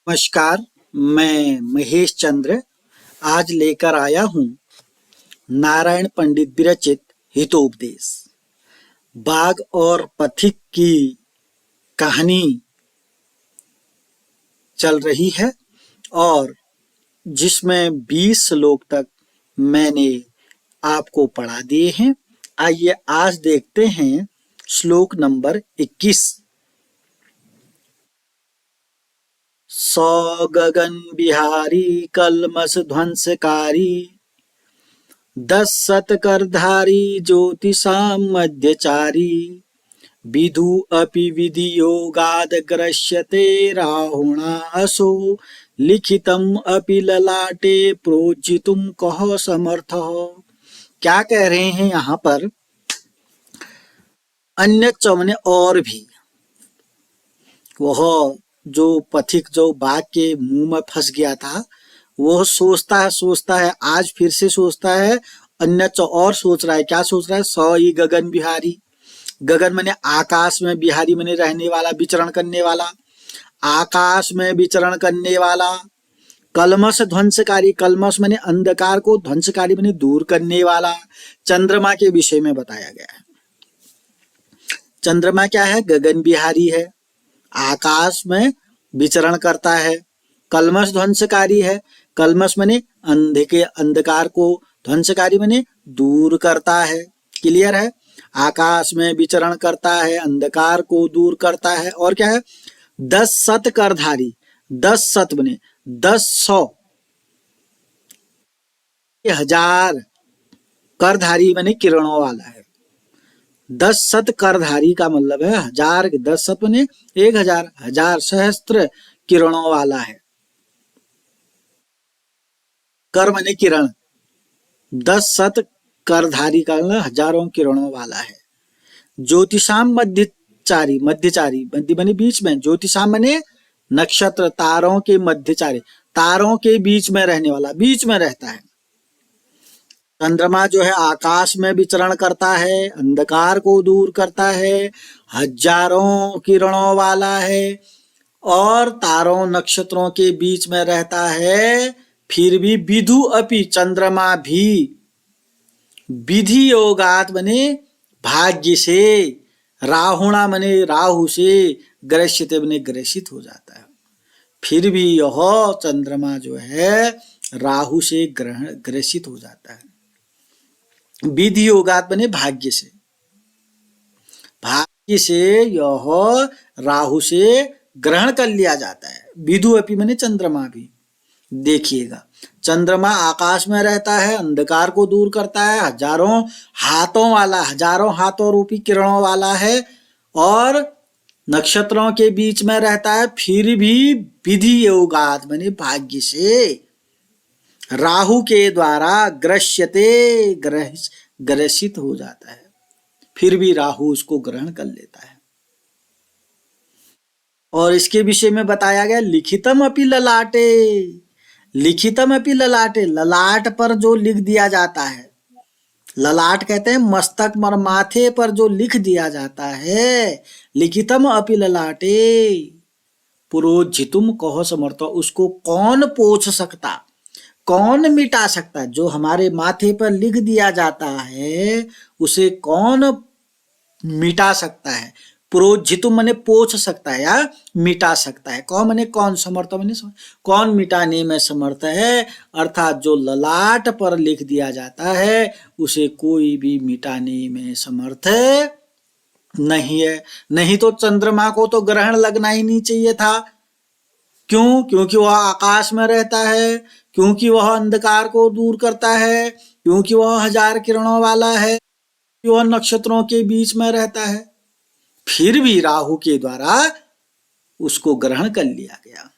नमस्कार। मैं महेश चंद्र आज लेकर आया हूँ नारायण पंडित विरचित हितोपदेश। बाघ और पथिक की कहानी चल रही है और जिसमें 20 श्लोक तक मैंने आपको पढ़ा दिए हैं। आइए आज देखते हैं श्लोक नंबर 21। सौ गगन बिहारी कलमस ध्वंसकारी 10 शत करधारी ज्योतिषां मध्यचारी विदु अपि विधि योगाद ग्रस्यते राहुणा असो लिखितम अपि ललाटे प्रोज्झितुम कह समर्थ। क्या कह रहे हैं यहाँ पर? अन्य चौने और भी वह जो पथिक जो बाघ के मुंह में फंस गया था वह सोचता है आज फिर से सोचता है। अन्य और सोच रहा है। क्या सोच रहा है? सौ ही गगन बिहारी। गगन माने आकाश में, बिहारी माने रहने वाला, विचरण करने वाला, आकाश में विचरण करने वाला। कलमश ध्वंसकारी, कलमश माने अंधकार को, ध्वंसकारी माने दूर करने वाला। चंद्रमा के विषय में बताया गया है। चंद्रमा क्या है? गगन बिहारी है, आकाश में विचरण करता है। कलमश ध्वंसकारी है। कलमश माने अंधकार को, ध्वंसकारी माने दूर करता है। क्लियर है? आकाश में विचरण करता है, अंधकार को दूर करता है। और क्या है? 10 शत करधारी। 10 शत बने 10 100 1000 करधारी बने किरणों वाला है। 10 शत करधारी का मतलब है 1000। 10 शत बने 1000, 1000 सहस्त्र किरणों वाला है। कर माने किरण। 10 शत करधारी का मतलब हजारों किरणों वाला है। ज्योतिषाम मध्यचारी, मध्यचारी मध्य बने बीच में, ज्योतिषाम बने नक्षत्र, तारों के मध्यचारी, तारों के बीच में रहने वाला, बीच में रहता है। चंद्रमा जो है आकाश में विचरण करता है, अंधकार को दूर करता है, हजारों किरणों वाला है और तारों नक्षत्रों के बीच में रहता है। फिर भी विदु अपि, चंद्रमा भी विधि योगात बने भाग्य से, राहुणा मने राहु से, ग्रसित बने ग्रसित हो जाता है। फिर भी यह चंद्रमा जो है राहु से ग्रसित हो जाता है। विधि योगात बने भाग्य से, भाग्य से यह राहु से ग्रहण कर लिया जाता है। विदु अपि मने चंद्रमा भी। देखिएगा, चंद्रमा आकाश में रहता है, अंधकार को दूर करता है, हजारों हाथों वाला, हजारों हाथों रूपी किरणों वाला है और नक्षत्रों के बीच में रहता है। फिर भी विधि योगात माने भाग्य से राहु के द्वारा ग्रस्यते, ग्रसित हो जाता है। फिर भी राहु उसको ग्रहण कर लेता है। और इसके विषय में बताया गया लिखितम अपि ललाटे। लिखितम अपि ललाटे, ललाट पर जो लिख दिया जाता है। ललाट कहते हैं मस्तक पर, माथे पर जो लिख दिया जाता है। लिखितम अपि ललाटे पुरोज्झितुम कहो समर्थ। उसको कौन पोंछ सकता, कौन मिटा सकता? जो हमारे माथे पर लिख दिया जाता है उसे कौन मिटा सकता है? प्रोज्झितुम माने पोंछ सकता है या मिटा सकता है। कौन माने कौन, समर्थ माने कौन मिटाने में समर्थ है। अर्थात जो ललाट पर लिख दिया जाता है उसे कोई भी मिटाने में समर्थ नहीं है। नहीं तो चंद्रमा को तो ग्रहण लगना ही नहीं चाहिए था। क्यों? क्योंकि वह आकाश में रहता है, क्योंकि वह अंधकार को दूर करता है, क्योंकि वह 1000 किरणों वाला है, वह नक्षत्रों के बीच में रहता है। फिर भी राहु के द्वारा उसको ग्रहण कर लिया गया।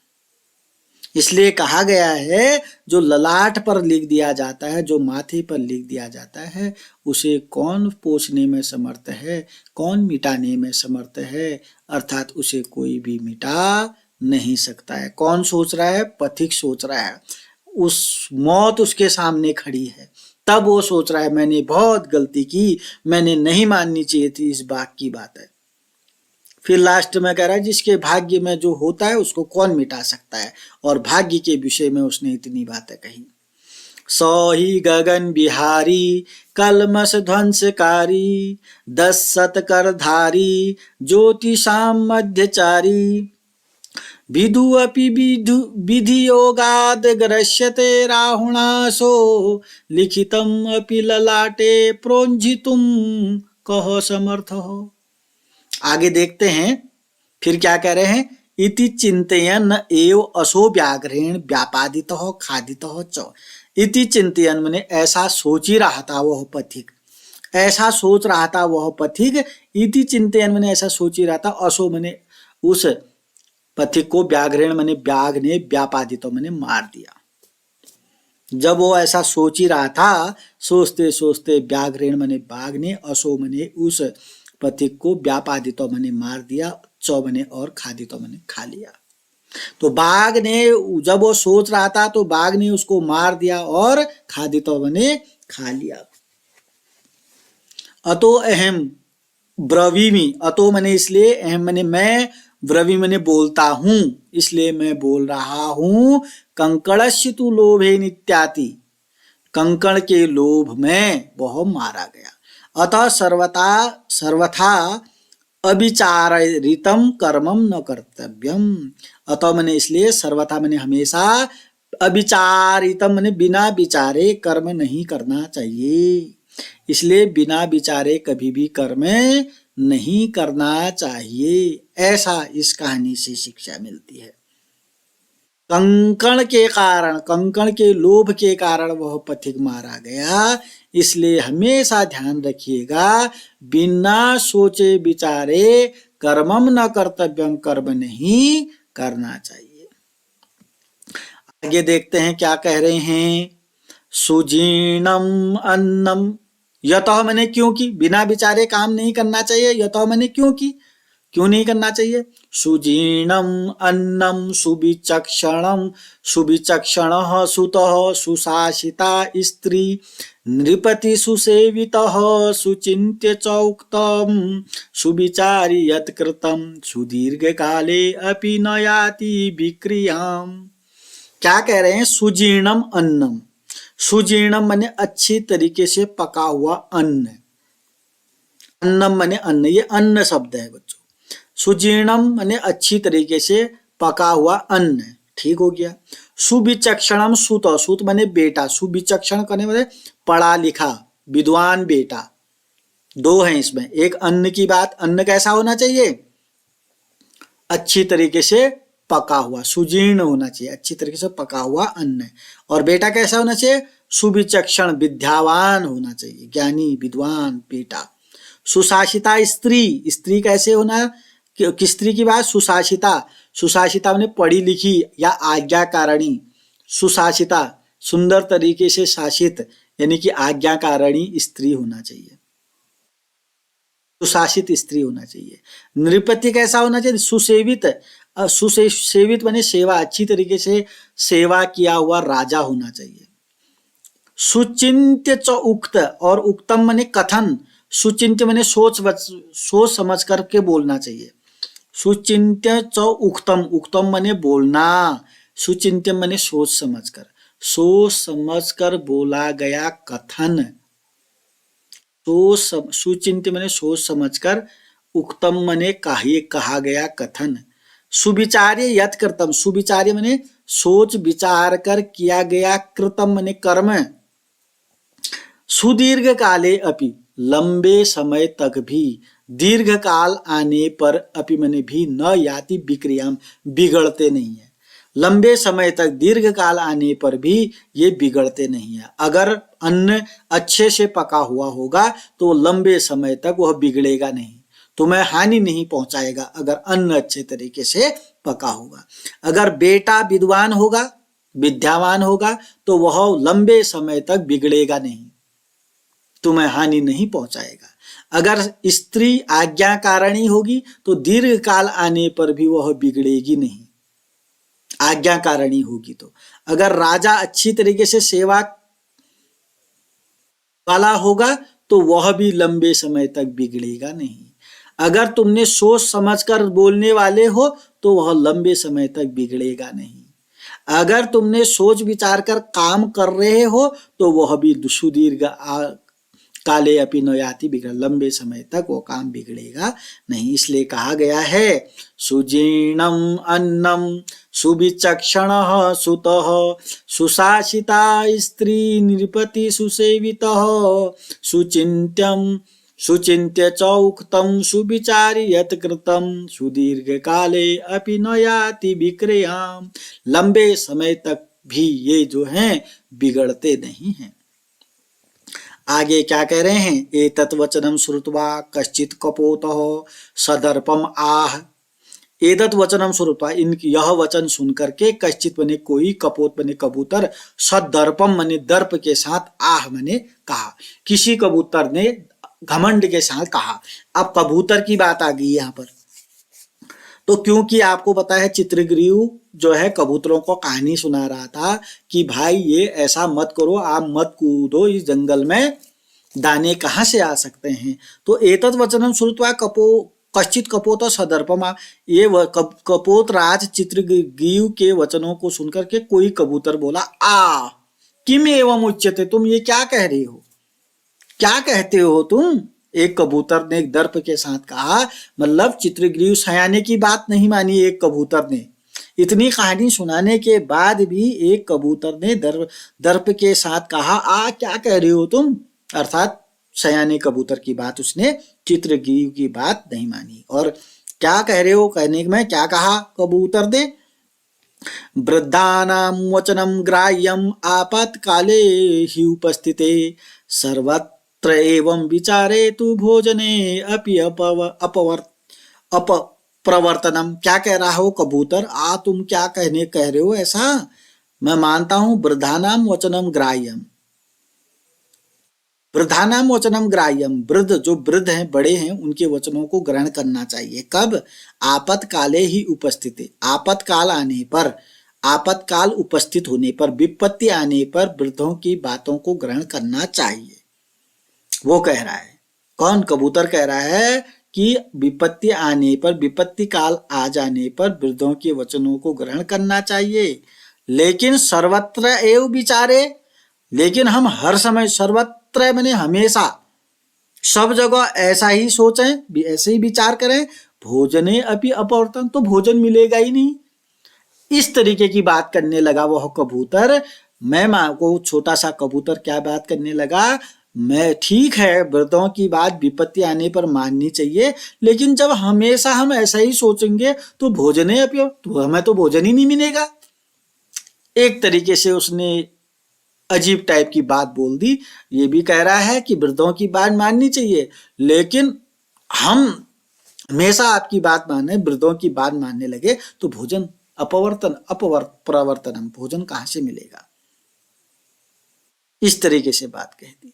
इसलिए कहा गया है जो ललाट पर लिख दिया जाता है, जो माथे पर लिख दिया जाता है, उसे कौन पोंछने में समर्थ है, कौन मिटाने में समर्थ है। अर्थात उसे कोई भी मिटा नहीं सकता है। कौन सोच रहा है? पथिक सोच रहा है। उस मौत उसके सामने खड़ी है, तब वो सोच रहा है मैंने बहुत गलती की, मैंने नहीं माननी चाहिए थी इस बाघ की बात है। फिर लास्ट में कह रहा है जिसके भाग्य में जो होता है उसको कौन मिटा सकता है, और भाग्य के विषय में उसने इतनी बातें कही। सौ ही गगन बिहारी कलमस ध्वंसकारी, 10 शतकरधारी ज्योतिषाम मध्यचारी, विधु अपि विधि योगाद ग्रस्यते राहुणासो, लिखितम अपि ललाटे प्रोंझितुम कहो समर्थ हो। आगे देखते हैं फिर क्या कह रहे हैं। इति चिंतयन एव असो व्याघ्रेण व्यापादितः खादितः च। इति चिंतयन मैंने ऐसा सोच ही रहा था वह पथिक, ऐसा सोच रहा था वह पथिक। इति चिंतयन मैंने ऐसा सोच ही रहा था, असो मैंने उस पथिक को, व्याघ्रेण मैंने व्याघ ने, व्यापादित मैंने मार दिया। जब वो ऐसा सोच ही रहा था, सोचते सोचते व्याघ्रेण मैंने बाघ ने, असो मैंने उस पथिक को, व्यापादित मैंने मार दिया, चौ मैंने और खादित मैंने खा लिया। तो बाघ ने जब वो सोच रहा था तो बाघ ने उसको मार दिया और खादित मैंने खा लिया। अतो अहम ब्रवीमि, अतो मैंने इसलिए, अहम मैंने मैं, ब्रवी मैंने बोलता हूं, इसलिए मैं बोल रहा हूं। कंकणस्य तु लोभे नित्याति, कंकण के लोभ में वह मारा गया। अतः सर्वथा अविचारितम कर्मम न कर्तव्यम। अतः मैंने इसलिए, सर्वथा मैंने हमेशा, अविचारितम मैंने बिना विचारे कर्म नहीं करना चाहिए। इसलिए बिना विचारे कभी भी कर्म नहीं करना चाहिए, ऐसा इस कहानी से शिक्षा मिलती है। कंकण के कारण, कंकण के लोभ के कारण वह पथिक मारा गया। इसलिए हमेशा ध्यान रखिएगा, बिना सोचे विचारे कर्मम न कर्तव्यम, कर्म नहीं करना चाहिए। आगे देखते हैं क्या कह रहे हैं। सुजीर्णम अन्नम, यतः मैंने क्योंकि, बिना विचारे काम नहीं करना चाहिए, यतः मैंने क्योंकि, क्यों नहीं करना चाहिए। सुजीर्णम अन्नम सुविचक्षणम, सुविचक्षणः सुतः सुशासिता स्त्री, नृपति सुसेवितः सुचिन्त्य च उक्तम, सुविचारि यत् कृतं सुदीर्घ काले अपि न याति विक्रियाम। क्या कह रहे हैं। सुजीर्णम अन्नम, सुजीर्णम माने अच्छी तरीके से पका हुआ अन्न, अन्नम माने अन्न, ये अन्न शब्द है बच्चों। सुजीर्णम माने अच्छी तरीके से पका हुआ अन्न, ठीक हो गया। सुविचक्षणम, सुत, सुत माने बेटा, सुविचक्षण करने वाले पढ़ा लिखा विद्वान बेटा, दो हैं इसमें। एक अन्न की बात, अन्न कैसा होना चाहिए, अच्छी तरीके से पका हुआ, सुजीर्ण होना चाहिए, अच्छी तरीके से पका हुआ अन्न। और बेटा कैसा होना चाहिए, सुविचक्षण विद्यावान होना चाहिए, ज्ञानी विद्वान बेटा। सुशासिता स्त्री, स्त्री कैसे होना, किस स्त्री की बात, सुशासिता, सुशासिता माने पढ़ी लिखी या आज्ञाकारिणी। सुशासिता सुंदर तरीके से शासित, यानी कि आज्ञाकारिणी स्त्री होना चाहिए, सुशासित स्त्री होना चाहिए। नृपति कैसा होना चाहिए, सुसेवित, सुसेवित माने सेवा, अच्छी तरीके से सेवा किया हुआ राजा होना चाहिए। सुचिंत्य च उक्त, और उक्तम माने कथन, सुचिंत्य माने सोच समझ करके बोलना चाहिए। सुचिंत्य च उक्तम, उक्तम माने बोलना, सुचिंत्य माने सोच समझ कर बोला गया कथन। तो सुचिंत्य माने सोच समझकर, उक्तम माने कहा गया कथन। सुविचार्य यत् कृतम, सुविचार्य माने सोच विचार कर किया गया, कृतम माने कर्म। सुदीर्घ काले अपि, लंबे समय तक भी, दीर्घ काल आने पर, अपि माने भी, न याति विक्रियाम, बिगड़ते नहीं है। लंबे समय तक, दीर्घ काल आने पर भी ये बिगड़ते नहीं है। अगर अन्न अच्छे से पका हुआ होगा तो लंबे समय तक वह बिगड़ेगा नहीं, तुम्हें हानि नहीं पहुंचाएगा अगर अन्न अच्छे तरीके से पका होगा। अगर बेटा विद्वान होगा, विद्यावान होगा, तो वह लंबे समय तक बिगड़ेगा नहीं, तुम्हें हानि नहीं पहुंचाएगा। अगर स्त्री आज्ञाकारिणी होगी तो दीर्घ काल आने पर भी वह बिगड़ेगी नहीं, आज्ञाकारिणी होगी तो। अगर राजा अच्छी तरीके से सेवा वाला होगा तो वह भी लंबे समय तक बिगड़ेगा नहीं। अगर तुमने सोच समझकर बोलने वाले हो तो वह लंबे समय तक बिगड़ेगा नहीं। अगर तुमने सोच विचार कर काम कर रहे हो तो वह भी सुदीर्घ काले अपि न याति, बिगड़ लंबे समय तक वो काम बिगड़ेगा नहीं। इसलिए कहा गया है सुजीर्णम अन्नम सुविचक्षणः सुतः सुशासिता स्त्री नृपति सुसेवितः सुचिन्त्यम सुचिन्त्य च उक्तम सुविचारि यत् कृतं सुदीर्घ काले अपि न याति विक्रियाम। लंबे समय तक भी ये जो हैं बिगड़ते नहीं हैं। आगे क्या कह रहे हैं, एतत् वचनम श्रुत्वा कश्चित् कपोतः सदर्पम आह। एतत् वचनम श्रुत्वा, यह वचन सुनकर के कश्चित बने कोई, कपोत बने कबूतर, सदर्पम मने दर्प के साथ, आह मने कहा, किसी कबूतर ने घमंड के साथ कहा। अब कबूतर की बात आ गई यहाँ पर, तो क्योंकि आपको पता है चित्रगृह जो है कबूतरों को कहानी सुना रहा था कि भाई ये ऐसा मत करो, आप मत कूदो इस जंगल में, दाने कहाँ से आ सकते हैं। तो एतत् वचनम श्रुत्वा कश्चित कपोत सदर्पमा, ये कपोत राज चित्रगृह के वचनों को सुनकर के कोई कबूतर बोला, आ किम एवं उच्यते, तुम ये क्या कह रहे हो, क्या कहते हो तुम। एक कबूतर ने एक दर्प के साथ कहा, मतलब चित्रगृह सयाने की बात नहीं मानी एक कबूतर ने। इतनी कहानी सुनाने के बाद भी एक कबूतर ने दर्प के साथ कहा, आ क्या कह रहे हो तुम, अर्थात सयाने कबूतर की बात उसने चित्रगृह की बात नहीं मानी। और क्या कह रहे हो कहने में क्या कहा कबूतर ने, वृद्धानां वचनम ग्राह्यम आपातकाले ही उपस्थिते सर्वत्र एवं विचारे तु भोजने अपि अप्रवर्तनम। क्या कह रहा हो कबूतर, तुम क्या कह रहे हो ऐसा, मैं मानता हूं वृद्धानाम वचनम ग्राह्यम, वृद्धानाम वचनम ग्राह्यम, वृद्ध जो वृद्ध हैं बड़े हैं उनके वचनों को ग्रहण करना चाहिए। कब, आपातकाले ही उपस्थित, आपातकाल आने पर, आपातकाल उपस्थित होने पर, विपत्ति आने पर वृद्धों की बातों को ग्रहण करना चाहिए। वो कह रहा है, कौन, कबूतर कह रहा है कि विपत्ति आने पर, विपत्ति काल आ जाने पर वृद्धों के वचनों को ग्रहण करना चाहिए। लेकिन सर्वत्र एव विचारे, लेकिन हम हर समय, सर्वत्र मैंने हमेशा, सब जगह ऐसा ही सोचें, ऐसे ही विचार करें, भोजने अपि अपवर्तन, तो भोजन मिलेगा ही नहीं। इस तरीके की बात करने लगा वह कबूतर। मैं को छोटा सा कबूतर क्या बात करने लगा, मैं ठीक है वृद्धों की बात विपत्ति आने पर माननी चाहिए, लेकिन जब हमेशा हम ऐसा ही सोचेंगे तो भोजने अपि, तो हमें तो भोजन ही नहीं मिलेगा। एक तरीके से उसने अजीब टाइप की बात बोल दी। ये भी कह रहा है कि वृद्धों की बात माननी चाहिए, लेकिन हम हमेशा आपकी बात माने, वृद्धों की बात मानने लगे तो भोजन प्रवर्तनम, भोजन कहां से मिलेगा। इस तरीके से बात कह दी।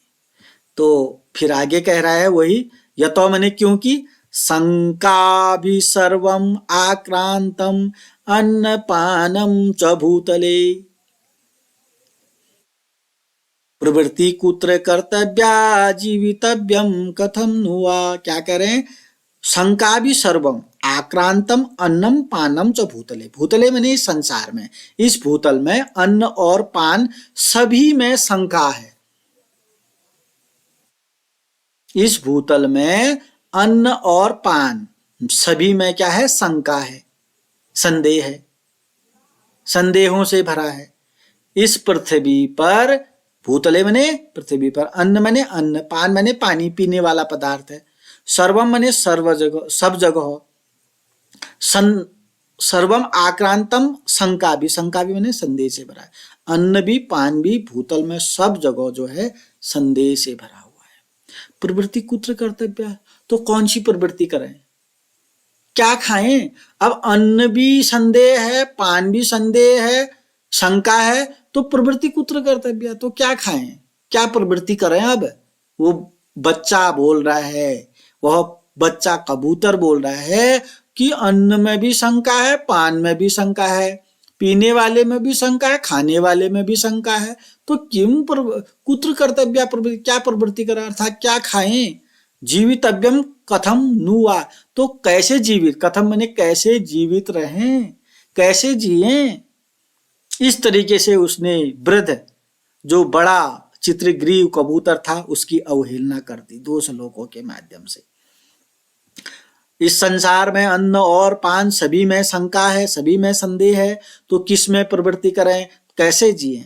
तो फिर आगे कह रहा है वही, यतो मने क्योंकि, शंका भी सर्वम आक्रांतम अन्नपानम च भूतले प्रवृत्ति कुत्र कर्तव्या जीवितव्यम कथम नुवा। क्या कह रहे हैं, शंका भी सर्वम आक्रांतम अन्नम पानम च भूतले, भूतले मैंने इस संसार में, इस भूतल में अन्न और पान सभी में शंका है। इस भूतल में अन्न और पान सभी में क्या है, शंका है, संदेह है, संदेहों से भरा है। इस पृथ्वी पर, भूतले मने पृथ्वी पर, अन्न मने अन्न, पान मने पानी पीने वाला पदार्थ है, सर्वम मने सर्व जगह, सब जगह, सर्वम आक्रांतम, शंका भी मने संदेह से भरा है। अन्न भी पान भी भूतल में सब जगह जो है संदेह से भरा हुआ है। प्रवृत्ति कुत्र कर्तव्य, तो कौन सी प्रवृत्ति करें, क्या खाएं। अब अन्न भी संदेह है, पान भी संदेह है, शंका है, तो प्रवृत्ति कुत्र कर्तव्य, तो क्या खाएं, क्या प्रवृत्ति करें। अब वो बच्चा बोल रहा है, वह बच्चा कबूतर बोल रहा है कि अन्न में भी शंका है, पान में भी शंका है, पीने वाले में भी शंका है, खाने वाले में भी शंका है, तो किम कुत्र कर्तव्य, क्या प्रवृत्ति करें, अर्थात क्या खाएं। जीवितव्यम कथम नु वा, तो कैसे जीवित, कथम माने कैसे जीवित रहें, कैसे जिएं। इस तरीके से उसने वृद्ध जो बड़ा चित्रग्रीव कबूतर था उसकी अवहेलना कर दी 2 श्लोकों के माध्यम से। इस संसार में अन्न और पान सभी में शंका है, सभी में संदेह है, तो किस में प्रवृत्ति करें, कैसे जिए।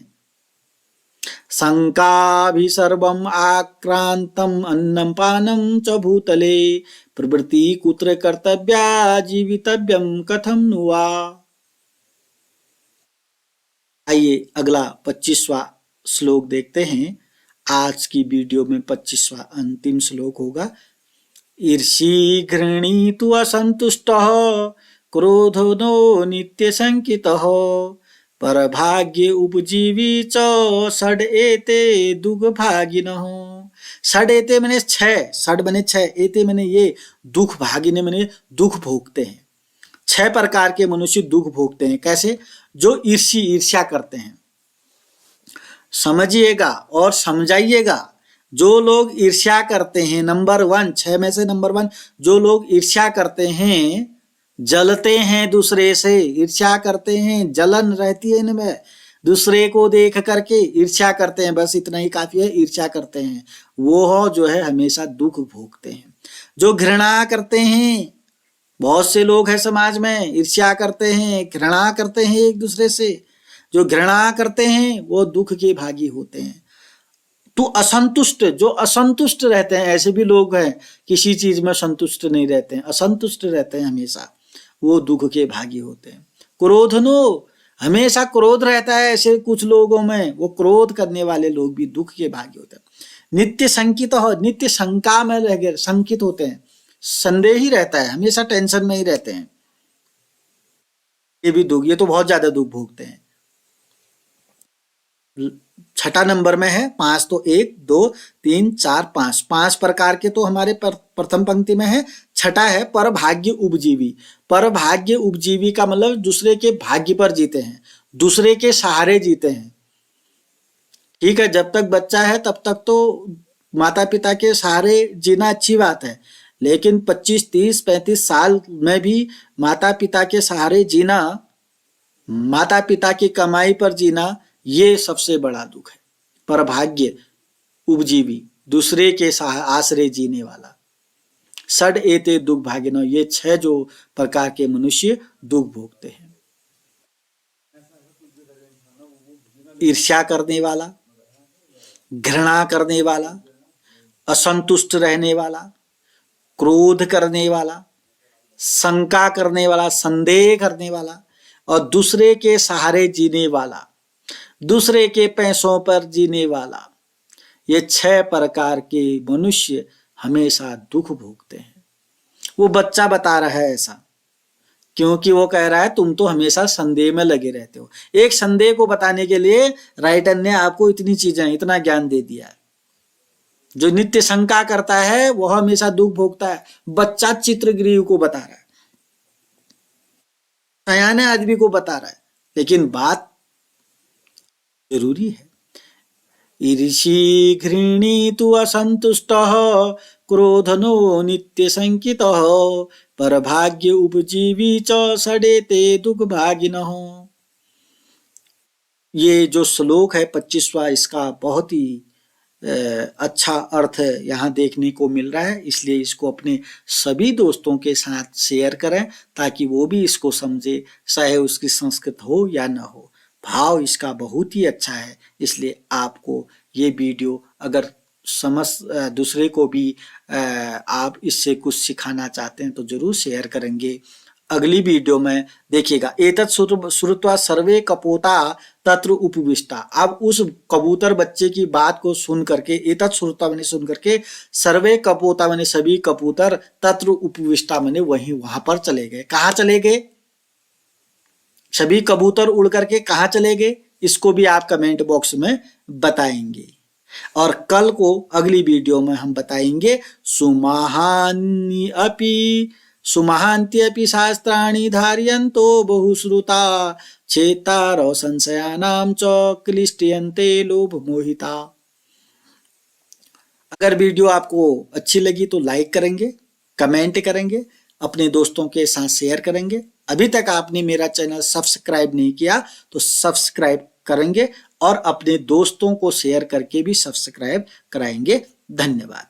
शंका भी सर्वम आक्रांतम अन्नम पानम च भूतले प्रवृत्ति कुत्र कर्तव्या जीवितव्यम कथम नुवा। आइए अगला 25वां श्लोक देखते हैं। आज की वीडियो में 25वां अंतिम श्लोक होगा। ईर्षी घृणी तु असंतुष्टः क्रोधो नित्य संकितः परभाग्ये उपजीवी च षड एते दुःखभागिनः। षड एते मैंने 6, षड बने 6, एते मैंने ये, दुख भागिने मैंने दुख भोगते हैं। 6 प्रकार के मनुष्य दुख भोगते हैं। कैसे? जो ईर्ष्या करते हैं। समझिएगा और समझाइएगा। जो लोग ईर्ष्या करते हैं, नंबर 1, 6 में से नंबर 1, जो लोग ईर्ष्या करते हैं, जलते हैं दूसरे से, ईर्ष्या करते हैं, जलन रहती है इनमें, दूसरे को देख करके ईर्ष्या करते हैं, बस इतना ही काफी है, ईर्ष्या करते हैं, वो जो है हमेशा दुख भोगते हैं। जो घृणा करते हैं, बहुत से लोग हैं समाज में, ईर्ष्या करते हैं, घृणा करते हैं एक दूसरे से, जो घृणा करते हैं वो दुख के भागी होते हैं। तो असंतुष्ट, जो असंतुष्ट रहते हैं, ऐसे भी लोग हैं किसी चीज में संतुष्ट नहीं रहते हैं, असंतुष्ट रहते हैं हमेशा, वो दुख के भागी होते हैं। क्रोधनो, हमेशा क्रोध रहता है ऐसे कुछ लोगों में, वो क्रोध करने वाले लोग भी दुख के भागी होते हैं। नित्य शंकित हो, नित्य शंका में रह गए, शंकित होते हैं, संदेह ही रहता है, हमेशा टेंशन में ही रहते हैं, ये भी दुख, ये तो बहुत ज्यादा दुख भोगते हैं। 6 नंबर में है 5, तो 1 2 3 4 5, 5 प्रकार के तो हमारे प्रथम पंक्ति में है। 6 है पर भाग्य उपजीवी। पर भाग्य उपजीवी का मतलब दूसरे के भाग्य पर जीते हैं, दूसरे के सहारे जीते हैं। ठीक है, जब तक बच्चा है तब तक तो माता पिता के सहारे जीना अच्छी बात है, लेकिन 25 30 35 साल में भी माता पिता के सहारे जीना, माता पिता की कमाई पर जीना, ये सबसे बड़ा दुख है। पर भाग्य उपजीवी, दूसरे के आश्रय जीने वाला। षड एते दुख भागिनो, ये 6 जो प्रकार के मनुष्य दुख भोगते हैं। ईर्ष्या करने वाला, घृणा करने वाला, असंतुष्ट रहने वाला, क्रोध करने वाला, शंका करने वाला, संदेह करने वाला, और दूसरे के सहारे जीने वाला, दूसरे के पैसों पर जीने वाला, ये 6 प्रकार के मनुष्य हमेशा दुख भोगते हैं। वो बच्चा बता रहा है ऐसा, क्योंकि वो कह रहा है तुम तो हमेशा संदेह में लगे रहते हो। एक संदेह को बताने के लिए राइटर ने आपको इतनी चीजें, इतना ज्ञान दे दिया है। जो नित्य शंका करता है वो हमेशा दुख भोगता है। बच्चा चित्रग्रीव को बता रहा है, सयाने आदमी को बता रहा है, लेकिन बात जरूरी है। ईर्षी घृणी तु असंतुष्टः क्रोधनो नित्य संकितः परभाग्य उपजीवी च षडेते दुख भागिनः। ये जो श्लोक है 25वां, इसका बहुत ही अच्छा अर्थ यहाँ देखने को मिल रहा है, इसलिए इसको अपने सभी दोस्तों के साथ शेयर करें ताकि वो भी इसको समझे, चाहे उसकी संस्कृत हो या न हो। भाव इसका बहुत ही अच्छा है, इसलिए आपको ये वीडियो अगर समझ, दूसरे को भी आप इससे कुछ सिखाना चाहते हैं तो जरूर शेयर करेंगे। अगली वीडियो में देखिएगा, एतत् श्रुत्वा सर्वे कपोता तत्र उपविष्टा। अब उस कबूतर बच्चे की बात को सुन करके, एतत् श्रुत्वा मैंने सुन करके, सर्वे कपोता मैंने सभी कबूतर, तत्र उपविष्टा मैंने वहां पर चले गए। कहाँ चले गए? सभी कबूतर उड़ करके कहाँ चले गए? इसको भी आप कमेंट बॉक्स में बताएंगे। और कल को अगली वीडियो में हम बताएंगे सुमहान्त्यपि शास्त्राणि धार्यन्तो बहुश्रुता चेतारो संशयानां च क्लिष्यन्ते लोभ मोहिता। अगर वीडियो आपको अच्छी लगी तो लाइक करेंगे, कमेंट करेंगे, अपने दोस्तों के साथ शेयर करेंगे। अभी तक आपने मेरा चैनल सब्सक्राइब नहीं किया तो सब्सक्राइब करेंगे और अपने दोस्तों को शेयर करके भी सब्सक्राइब कराएंगे। धन्यवाद।